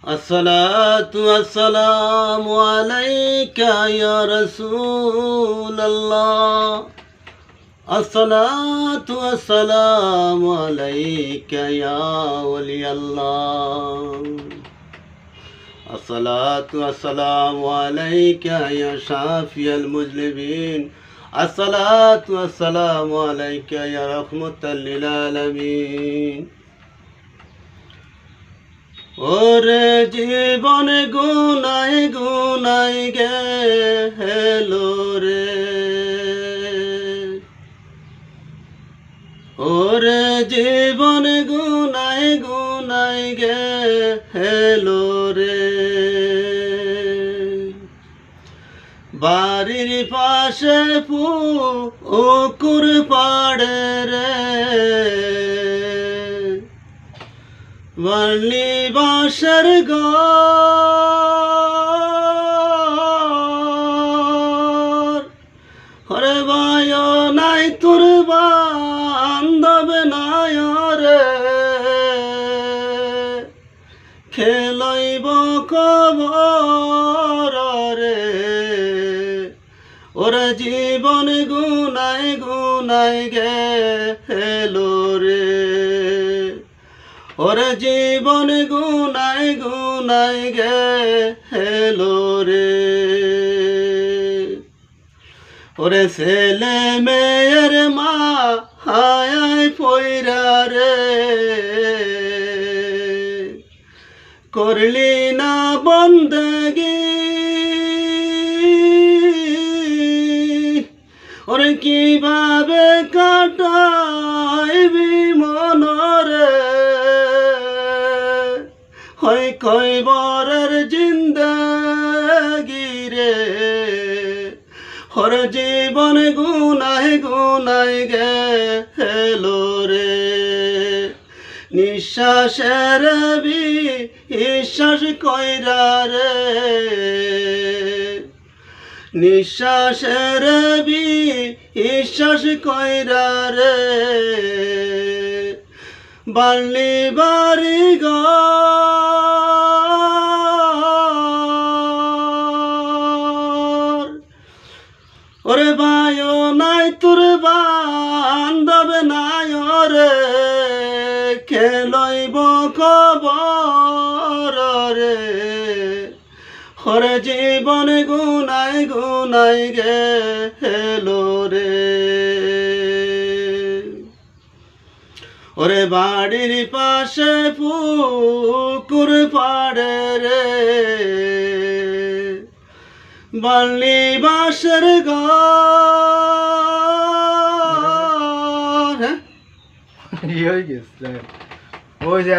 الصلاة والسلام عليك يا رسول الله. الصلاة والسلام عليك يا ولي الله. الصلاة والسلام عليك يا شافي المذنبين. الصلاة والسلام عليك يا رحمة للعالمين. ওরে জীবন গুনাই গুনাই গেল রে, ওরে জীবন গুনাই গুনাই গেল রে। বাড়ির পাশে পুকুর পাড়ে রে, বার্লি বাঁশের ঘর, হরে বায় নাই তোর বান্ধব নাই রে, খেলইব কবর রে। ওরে জীবন গুনাই গুনাই গেল রে, ওরে জীবন গুনাই গুনাই গেল রে। ওরে ছেলে মেয়ের মা হায় পয়রা রে, করলি না বন্দেগি, ওরে কিভাবে কাটাইবি মনরে, হয় কয়বরের জিন্দেগি রে। হর জীবন গুনাই গুনাই গেল রে, নিঃশ্বাসের বিশ্বাস কইরা রে, নিঃশ্বাসের বিশ্বাস কইরা রে। বাল্লি বাড়ি ঘর, ওরে বায় নাই তোর বান্ধব নাই রে, খেলইব কবর রে। হরে জীবন গুনাই গুনাই গেল রে, ওরে বাড়ির পাশে পুকুর পাড়ে রে, বার্লি বাঁশের ঘর। হয়ে গেছে ওই যে